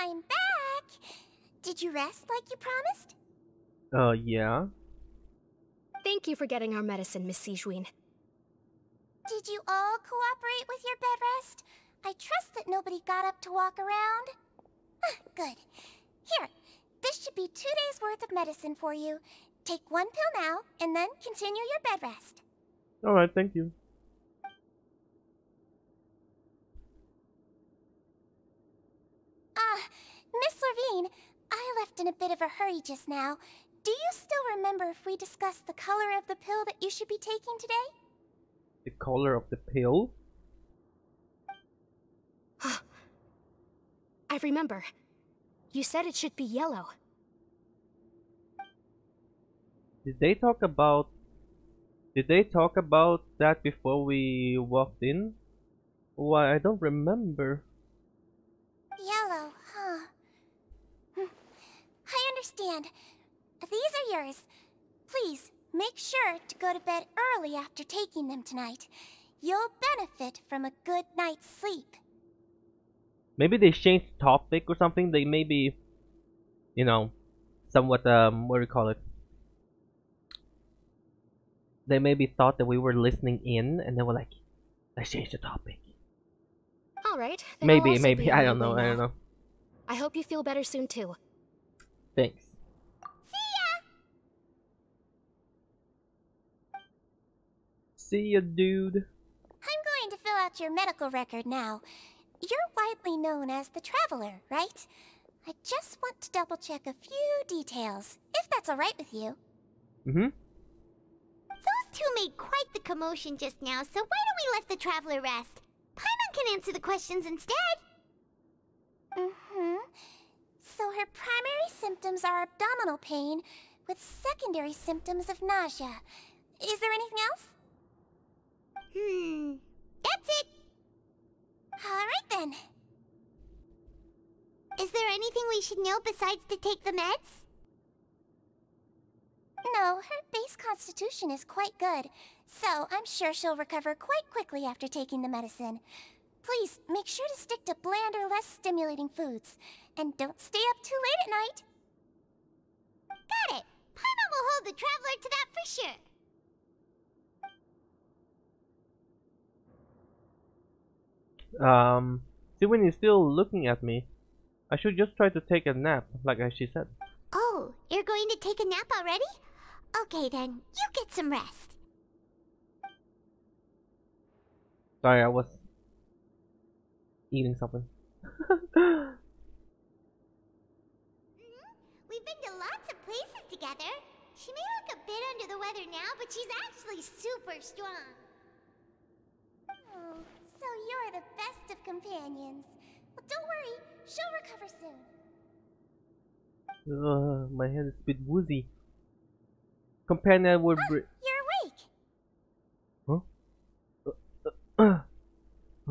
I'm back! Did you rest like you promised? Yeah. Thank you for getting our medicine, Miss Sijuin. Did you all cooperate with your bed rest? I trust that nobody got up to walk around. Good. Here, this should be 2 days worth of medicine for you. Take 1 pill now, and then continue your bed rest. Alright, thank you. Miss Levine, I left in a bit of a hurry just now. Do you still remember if we discussed the color of the pill that you should be taking today? The color of the pill? I remember. You said it should be yellow. Did they talk about that before we walked in? Why, I don't remember. Yellow, huh? I understand. These are yours. Please, make sure to go to bed early after taking them tonight. You'll benefit from a good night's sleep. Maybe they changed topic or something. They maybe, you know, somewhat what do you call it? They maybe thought that we were listening in, and they were like, "Let's change the topic." All right. Maybe I don't know. I don't know. I hope you feel better soon too. Thanks. See ya, dude. I'm going to fill out your medical record now. You're widely known as the Traveler, right? I just want to double check a few details, if that's alright with you. Mm-hmm. Those two made quite the commotion just now, so why don't we let the Traveler rest? Paimon can answer the questions instead. So her primary symptoms are abdominal pain, with secondary symptoms of nausea. Is there anything else? That's it. Alright then. Is there anything we should know besides to take the meds? No, her base constitution is quite good, so I'm sure she'll recover quite quickly after taking the medicine. Please, make sure to stick to bland or less stimulating foods, and don't stay up too late at night. Got it. Paimon will hold the Traveler to that for sure. See, when he's still looking at me, I should just try to take a nap, like she said. Oh, you're going to take a nap already? Okay then, you get some rest. Sorry, I was eating something. We've been to lots of places together. She may look a bit under the weather now, but she's actually super strong. Oh, so you're the best of companions. Well, don't worry, she'll recover soon. My head is a bit woozy. Companion would You're awake! Huh? How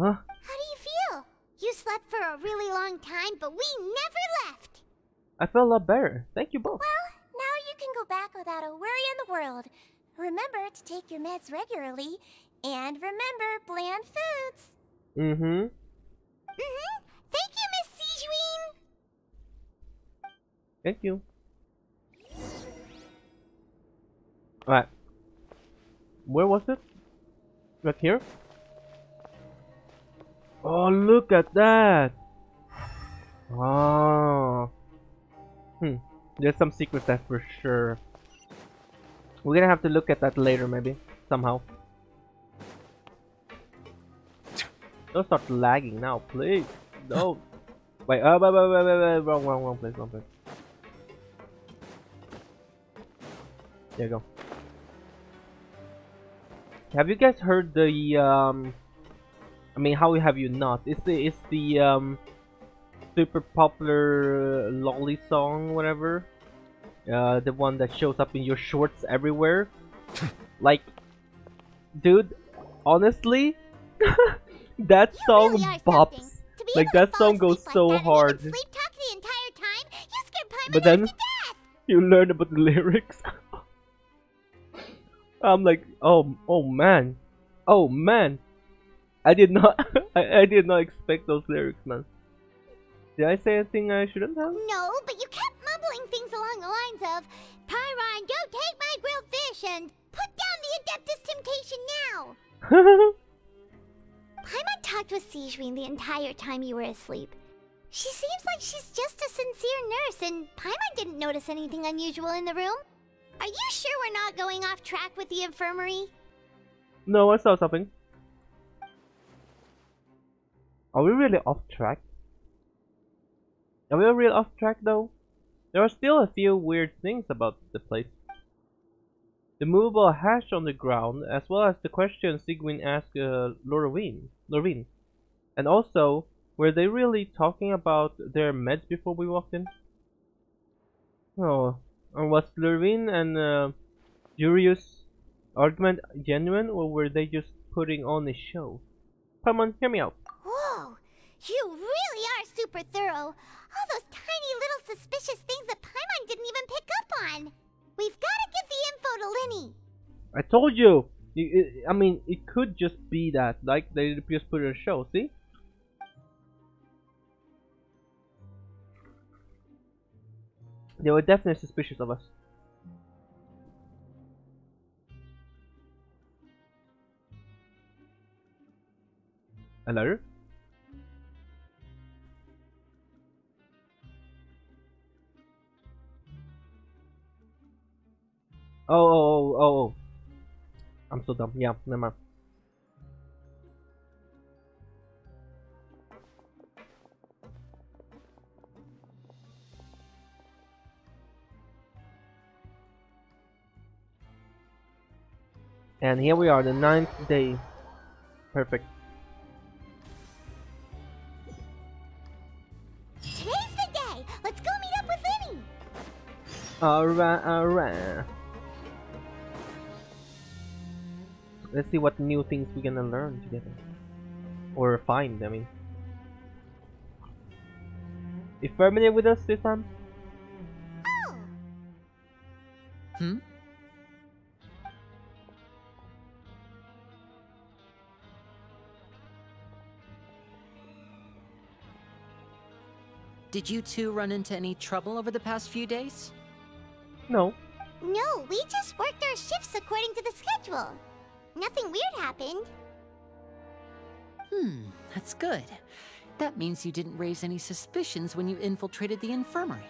do you feel? You slept for a really long time, but we never left! I feel a lot better. Thank you both. Well, now you can go back without a worry in the world. Remember to take your meds regularly, and remember bland foods. Mm-hmm. Thank you, Miss Sijuin! Thank you. Alright. Where was it? Right here? Oh, look at that! Oh. There's some secrets there for sure. We're gonna have to look at that later, maybe. Somehow. Don't start lagging now, please. No. Wait, wait. Wrong place, wrong place. There you go. Have you guys heard the I mean, how have you not? It's the super popular lolly song, whatever. The one that shows up in your shorts everywhere. Like, dude, honestly, that song bops. Like that song goes so hard. Sleep talk the entire time. You scared Paimon But then to death. you learn about the lyrics. I'm like, oh man, I did not, I did not expect those lyrics, man. Did I say anything I shouldn't have? No, but you kept mumbling things along the lines of, Pyron, don't take my grilled fish, and put down the Adeptus Temptation now. Paimon talked with Sijouin the entire time you were asleep. She seems like she's just a sincere nurse, and Paimon didn't notice anything unusual in the room. Are you sure we're not going off track with the infirmary? No, I saw something. Are we really off track? Are we really off track though? There are still a few weird things about the place. The movable hash on the ground, as well as the question Sigwin asked Lorvin. And also, were they really talking about their meds before we walked in? Oh, and was Lorvin and Jurius' argument genuine, or were they just putting on a show? Come on, hear me out. Whoa, you really are super thorough. All those tiny little suspicious things that Paimon didn't even pick up on. We've got to give the info to Linny. I told you! I mean, it could just be that, like, they just put on a show, see? They were definitely suspicious of us. Hello? Oh. I'm so dumb. Yeah, never mind. And here we are, the 9th day. Perfect. Today's the day. Let's go meet up with Linny. Alright. Let's see what new things we're gonna learn together. Or find, I mean. Is Fermine with us this time? Oh. Hmm? Did you two run into any trouble over the past few days? No. No, we just worked our shifts according to the schedule. Nothing weird happened. That's good. That means you didn't raise any suspicions when you infiltrated the infirmary.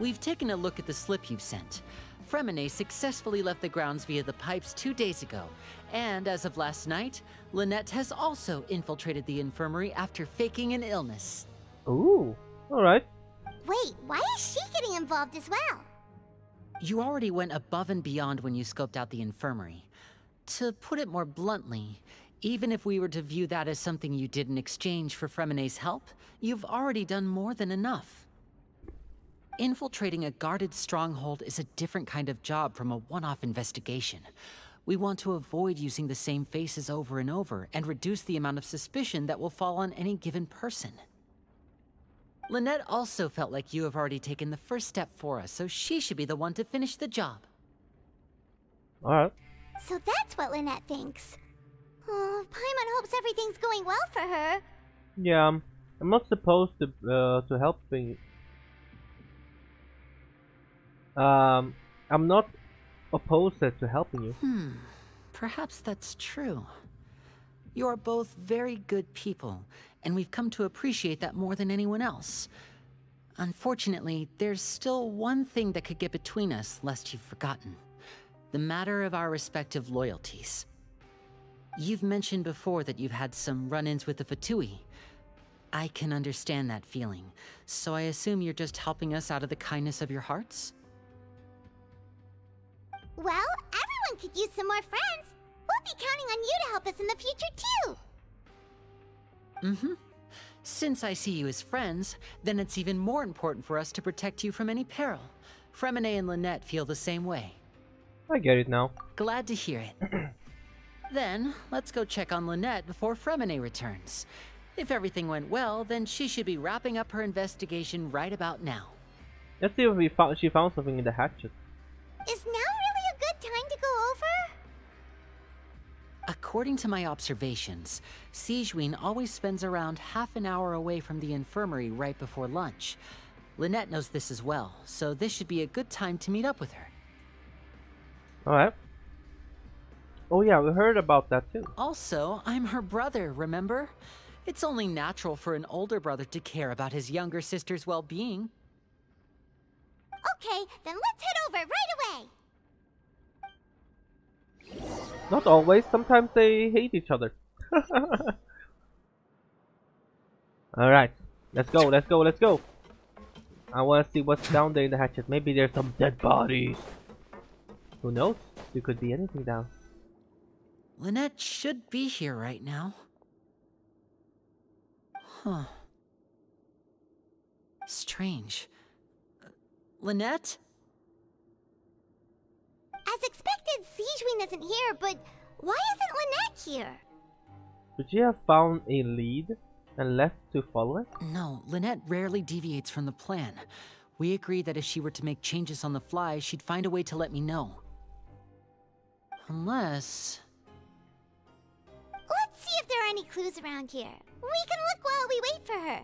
We've taken a look at the slip you've sent. Fremine successfully left the grounds via the pipes 2 days ago, and as of last night, Lynette has also infiltrated the infirmary after faking an illness. Ooh, alright. Wait, why is she getting involved as well? You already went above and beyond when you scoped out the infirmary. To put it more bluntly, even if we were to view that as something you did in exchange for Fremine's help, you've already done more than enough. Infiltrating a guarded stronghold is a different kind of job from a one-off investigation. We want to avoid using the same faces over and over and reduce the amount of suspicion that will fall on any given person. Lynette also felt like you have already taken the first step for us, so she should be the one to finish the job. Alright. So that's what Lynette thinks. Oh, Paimon hopes everything's going well for her. Yeah, I'm not supposed to help things. I'm not opposed to helping you. Perhaps that's true. You are both very good people, and we've come to appreciate that more than anyone else. Unfortunately, there's still one thing that could get between us, lest you've forgotten. The matter of our respective loyalties. You've mentioned before that you've had some run-ins with the Fatui. I can understand that feeling, so I assume you're just helping us out of the kindness of your hearts? Well, everyone could use some more friends. We'll be counting on you to help us in the future, too. Since I see you as friends, then it's even more important for us to protect you from any peril. Fremine and Lynette feel the same way. I get it now. Glad to hear it. Then, let's go check on Lynette before Fremine returns. If everything went well, then she should be wrapping up her investigation right about now. Let's see if she found something in the hatchet. Is now really a good time to go over? A According to my observations, Sigewinne always spends around half an hour away from the infirmary right before lunch. Lynette knows this as well, so this should be a good time to meet up with her. Alright. Oh yeah, we heard about that too. Also, I'm her brother, remember? It's only natural for an older brother to care about his younger sister's well-being. Okay, then let's head over right away. Not always, sometimes they hate each other. Alright, let's go, let's go, let's go. I wanna see what's down there in the hatchet. Maybe there's some dead bodies. Who knows? There could be anything down. Lynette should be here right now. Huh. Strange. Lynette? As expected, Sigewinne isn't here, but why isn't Lynette here? Could she have found a lead and left to follow it? No, Lynette rarely deviates from the plan. We agreed that if she were to make changes on the fly, she'd find a way to let me know. Unless... Let's see if there are any clues around here. We can look while we wait for her.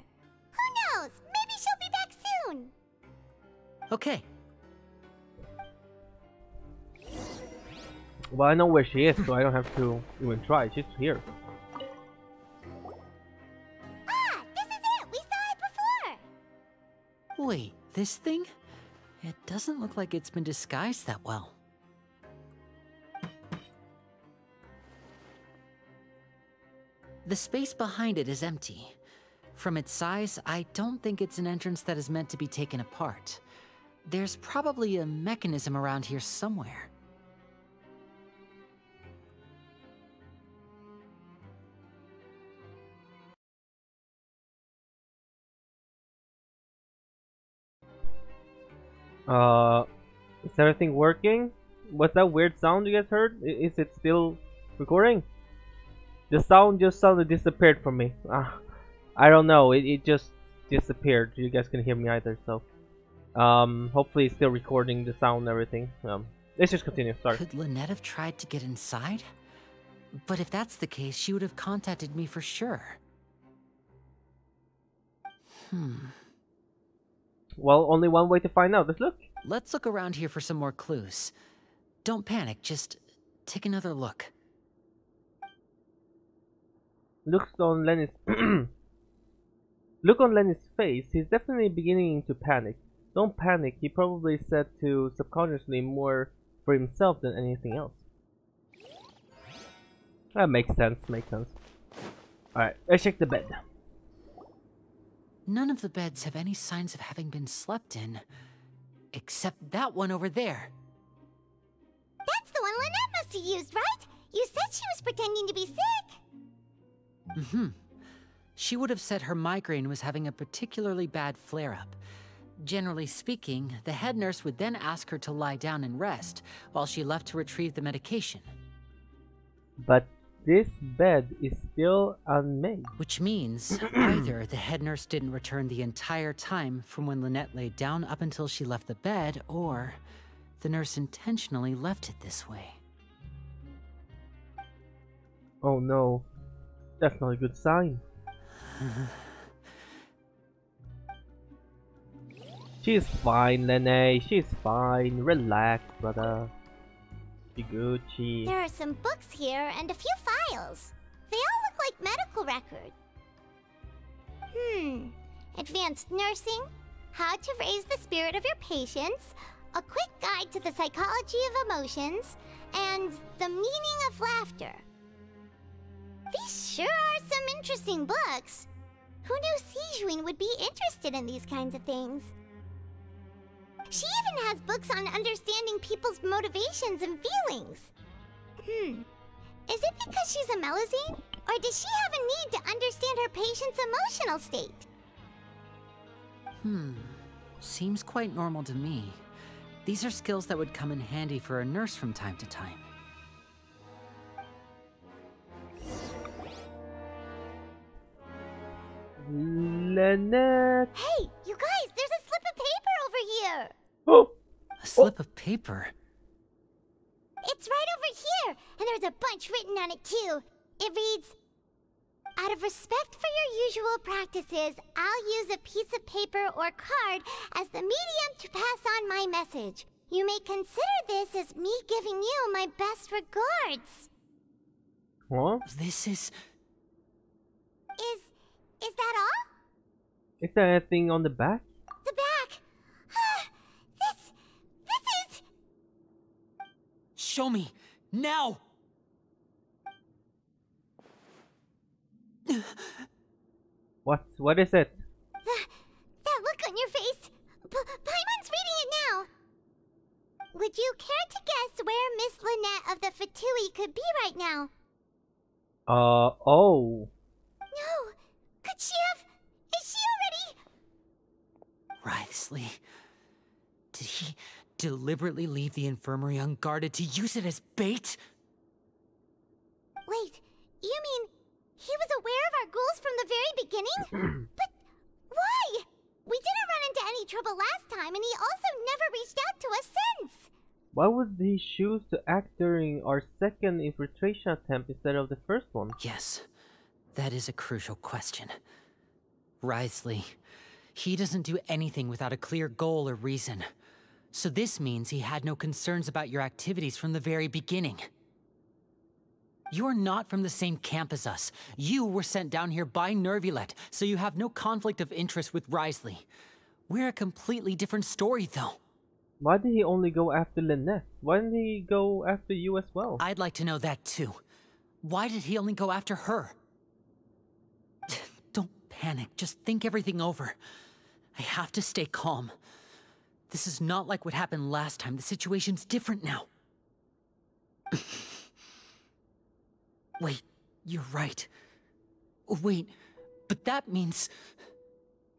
Who knows? Maybe she'll be back soon. Okay. Well, I know where she is, so I don't have to even try. She's here. Ah, this is it! We saw it before! Wait, this thing? It doesn't look like it's been disguised that well. The space behind it is empty. From its size, I don't think it's an entrance that is meant to be taken apart. There's probably a mechanism around here somewhere. Is everything working? What's that weird sound you guys heard? Is it still recording? The sound just suddenly disappeared from me. I don't know, it just disappeared. You guys can hear me either, so hopefully it's still recording the sound and everything. Let's just continue. Sorry. Could Lynette have tried to get inside? But if that's the case, she would have contacted me for sure. Well, only one way to find out. Let's look. Let's look around here for some more clues. Don't panic, just take another look. Look on Lenny's look on Lenny's face. He's definitely beginning to panic. Don't panic. He probably said to subconsciously more for himself than anything else. That makes sense. Makes sense. All right, let's check the bed. None of the beds have any signs of having been slept in, except that one over there. That's the one Lynette must have used, right? You said she was pretending to be sick. She would have said her migraine was having a particularly bad flare-up. Generally speaking, the head nurse would then ask her to lie down and rest, while she left to retrieve the medication. But this bed is still unmade. Which means either the head nurse didn't return the entire time from when Lynette laid down up until she left the bed, or the nurse intentionally left it this way. Oh no, that's not a good sign. She's fine, Lene. She's fine. Relax, brother. Be good, she. There are some books here and a few files. They all look like medical records. Advanced nursing, how to raise the spirit of your patients, a quick guide to the psychology of emotions, and the meaning of laughter. These sure are some interesting books. Who knew Sigewinne would be interested in these kinds of things? She even has books on understanding people's motivations and feelings. Is it because she's a Melusine? Or does she have a need to understand her patient's emotional state? Seems quite normal to me. These are skills that would come in handy for a nurse from time to time. Lynette. Hey, you guys, there's a slip of paper over here. Oh, A slip of paper? It's right over here, and there's a bunch written on it too. It reads, out of respect for your usual practices, I'll use a piece of paper or card as the medium to pass on my message. You may consider this as me giving you my best regards. What? This is... Is that all? Is there anything on the back? The back. This is... Show me! Now! What is it? That look on your face. Paimon's reading it now. Would you care to guess where Miss Lynette of the Fatui could be right now? Oh. No. Could she have... Is she already... Writhsley. Did he deliberately leave the infirmary unguarded to use it as bait? Wait, you mean he was aware of our goals from the very beginning? But why? We didn't run into any trouble last time, and he also never reached out to us since. Why would he choose to act during our second infiltration attempt instead of the first one? Yes, that is a crucial question. Writhsley, he doesn't do anything without a clear goal or reason. So this means he had no concerns about your activities from the very beginning. You're not from the same camp as us. You were sent down here by Nervulet, so you have no conflict of interest with Writhsley. We're a completely different story, though. Why did he only go after Lynette? Why didn't he go after you as well? I'd like to know that, too. Why did he only go after her? Don't panic. Just think everything over. I have to stay calm. This is not like what happened last time. The situation's different now. Wait, you're right. Wait, but that means...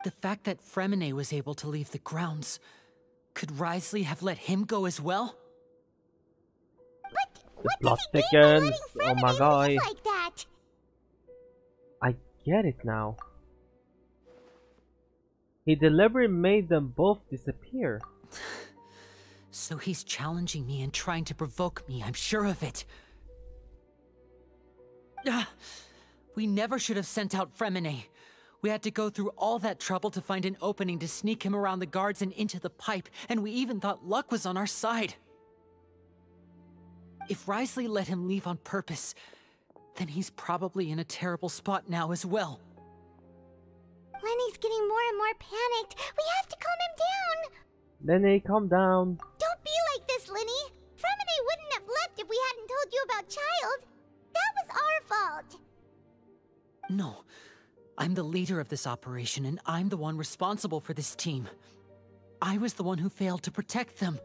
the fact that Fremine was able to leave the grounds... Could Writhsley have let him go as well? What plot does he gain by letting thickens. Oh my Fremine god. leave like that? I get it now. He deliberately made them both disappear. So he's challenging me and trying to provoke me, I'm sure of it. We never should have sent out Fremine. We had to go through all that trouble to find an opening to sneak him around the guards and into the pipe, and we even thought luck was on our side. If Writhsley let him leave on purpose, then he's probably in a terrible spot now as well. Lenny's getting more and more panicked. We have to calm him down. Lenny, calm down. Don't be like this, Lenny. Fremine wouldn't have left if we hadn't told you about Child. That was our fault. No. I'm the leader of this operation, and I'm the one responsible for this team. I was the one who failed to protect them.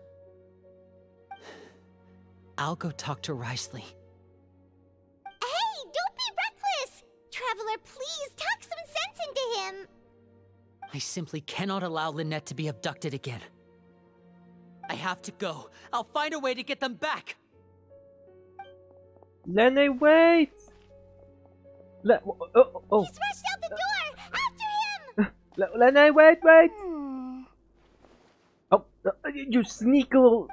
I'll go talk to Writhsley. Hey, don't be reckless! Traveler, please, talk some sense into him! I simply cannot allow Lynette to be abducted again. I have to go. I'll find a way to get them back! Lenny, wait! Oh. He's rushed out the door! After him! Lenny, wait! Oh, you sneaky little...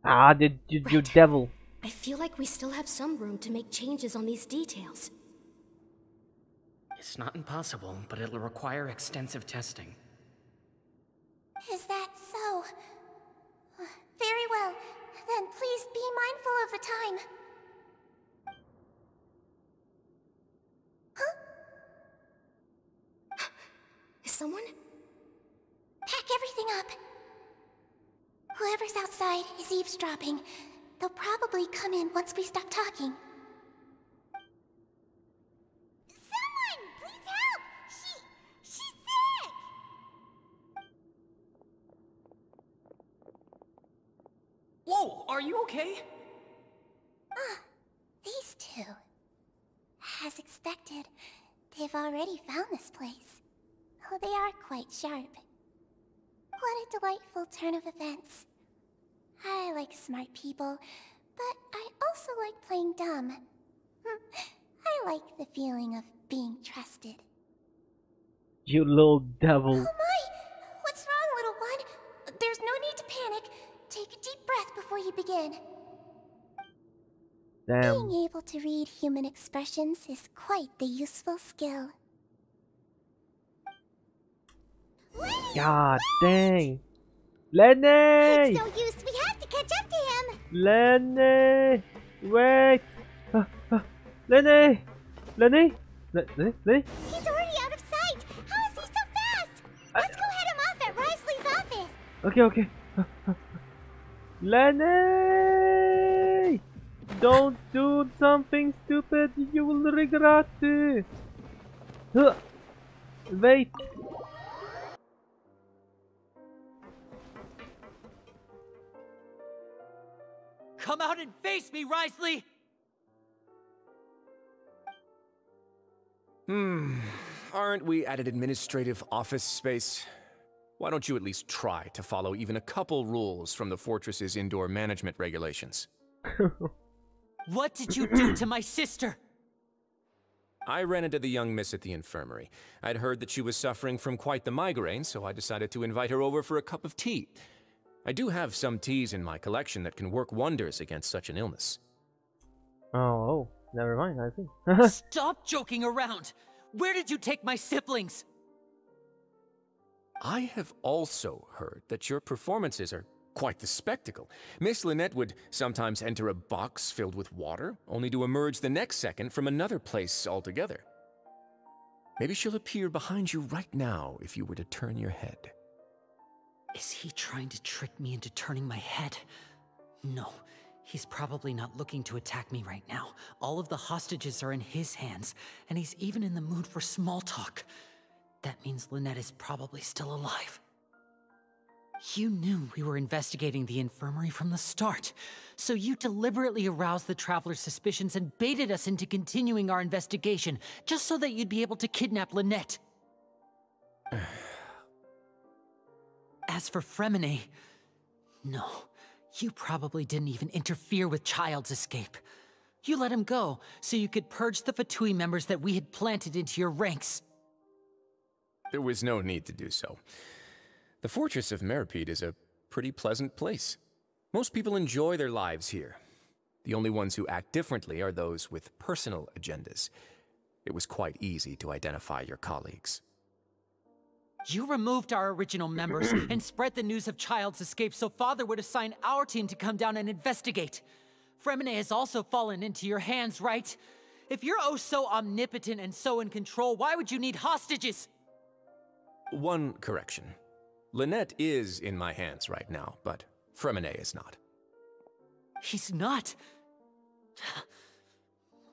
Ah, you devil. I feel like we still have some room to make changes on these details. It's not impossible, but it'll require extensive testing. Is that so? Very well. Then please be mindful of the time. Huh? Is someone? Pack everything up. Whoever's outside is eavesdropping. They'll probably come in once we stop talking. Someone! Please help! She's sick! Whoa, are you okay? These two. As expected, they've already found this place. Oh, they are quite sharp. What a delightful turn of events. I like smart people, but I also like playing dumb. I like the feeling of being trusted. You little devil. Oh my! What's wrong, little one? There's no need to panic. Damn. Being able to read human expressions is quite the useful skill. God dang. Lenny! It's no use. We have to catch up to him. Lenny! Wait! Lenny! Lenny? Lenny? He's already out of sight. How is he so fast? Let's go head him off at Risley's office. Okay. Lenny! Don't do something stupid. You will regret it. Wait. Come out and face me, Risley! Aren't we at an administrative office space? Why don't you at least try to follow even a couple rules from the fortress's indoor management regulations? What did you do to my sister? I ran into the young miss at the infirmary. I'd heard that she was suffering from quite the migraine, so I decided to invite her over for a cup of tea. I do have some teas in my collection that can work wonders against such an illness. Oh, never mind, I see. Stop joking around! Where did you take my siblings? I have also heard that your performances are quite the spectacle. Miss Lynette would sometimes enter a box filled with water, only to emerge the next second from another place altogether. Maybe she'll appear behind you right now if you were to turn your head. Is he trying to trick me into turning my head? No, he's probably not looking to attack me right now. All of the hostages are in his hands, and he's even in the mood for small talk. That means Lynette is probably still alive. You knew we were investigating the infirmary from the start, so you deliberately aroused the Traveler's suspicions and baited us into continuing our investigation, just so that you'd be able to kidnap Lynette. As for Fremine, no, you probably didn't even interfere with Child's escape. You let him go, so you could purge the Fatui members that we had planted into your ranks. There was no need to do so. The Fortress of Meripede is a pretty pleasant place. Most people enjoy their lives here. The only ones who act differently are those with personal agendas. It was quite easy to identify your colleagues. You removed our original members and spread the news of Child's escape so Father would assign our team to come down and investigate. Fremine has also fallen into your hands, right? If you're oh so omnipotent and so in control, why would you need hostages? One correction. Lynette is in my hands right now, but Fremine is not. He's not?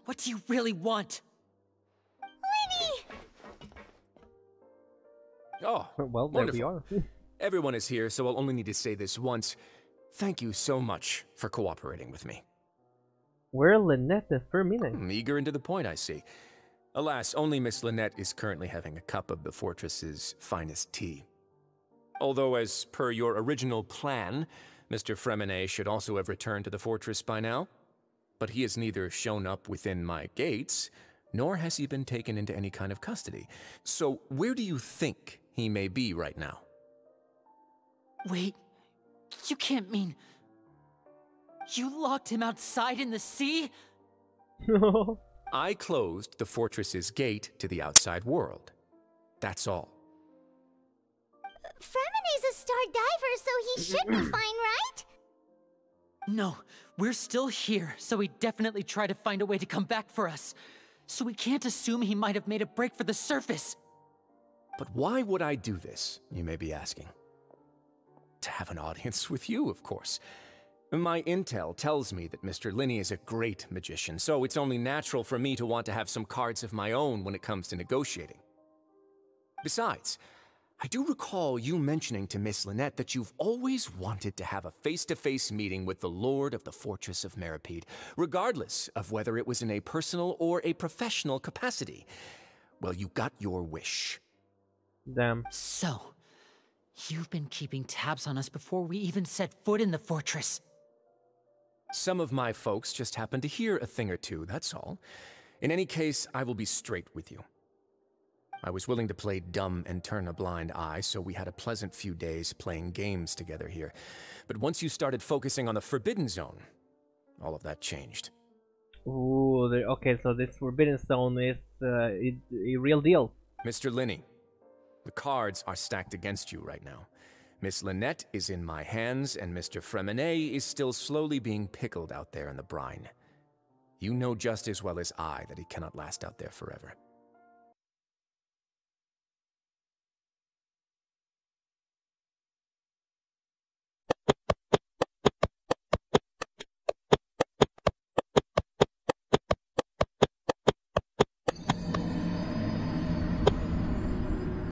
What do you really want? Lenny! Oh, Well, there we wonderful. are. Everyone is here, so I'll only need to say this once. Thank you so much for cooperating with me. Where Lynette and Fermine? Eager and to the point, I see. Alas, only Miss Lynette is currently having a cup of the fortress's finest tea. Although, as per your original plan, Mr. Fremine should also have returned to the fortress by now. But he has neither shown up within my gates, nor has he been taken into any kind of custody. So, where do you think he may be right now? Wait, you can't mean... You locked him outside in the sea? I closed the fortress's gate to the outside world. That's all. Fremine's a star diver, so he should be fine, right? No, we're still here, so he definitely tried to find a way to come back for us. So we can't assume he might have made a break for the surface. But why would I do this, you may be asking? To have an audience with you, of course. My intel tells me that Mr. Linney is a great magician, so it's only natural for me to want to have some cards of my own when it comes to negotiating. Besides, I do recall you mentioning to Miss Lynette that you've always wanted to have a face-to-face meeting with the Lord of the Fortress of Meripede, regardless of whether it was in a personal or a professional capacity. Well, you got your wish. Damn. So, you've been keeping tabs on us before we even set foot in the fortress. Some of my folks just happened to hear a thing or two, that's all. In any case, I will be straight with you. I was willing to play dumb and turn a blind eye, so we had a pleasant few days playing games together here. But once you started focusing on the Forbidden Zone, all of that changed. Ooh, okay, so this Forbidden Stone is a real deal. Mr. Linney, the cards are stacked against you right now. Miss Lynette is in my hands, and Mr. Freminet is still slowly being pickled out there in the brine. You know just as well as I that he cannot last out there forever.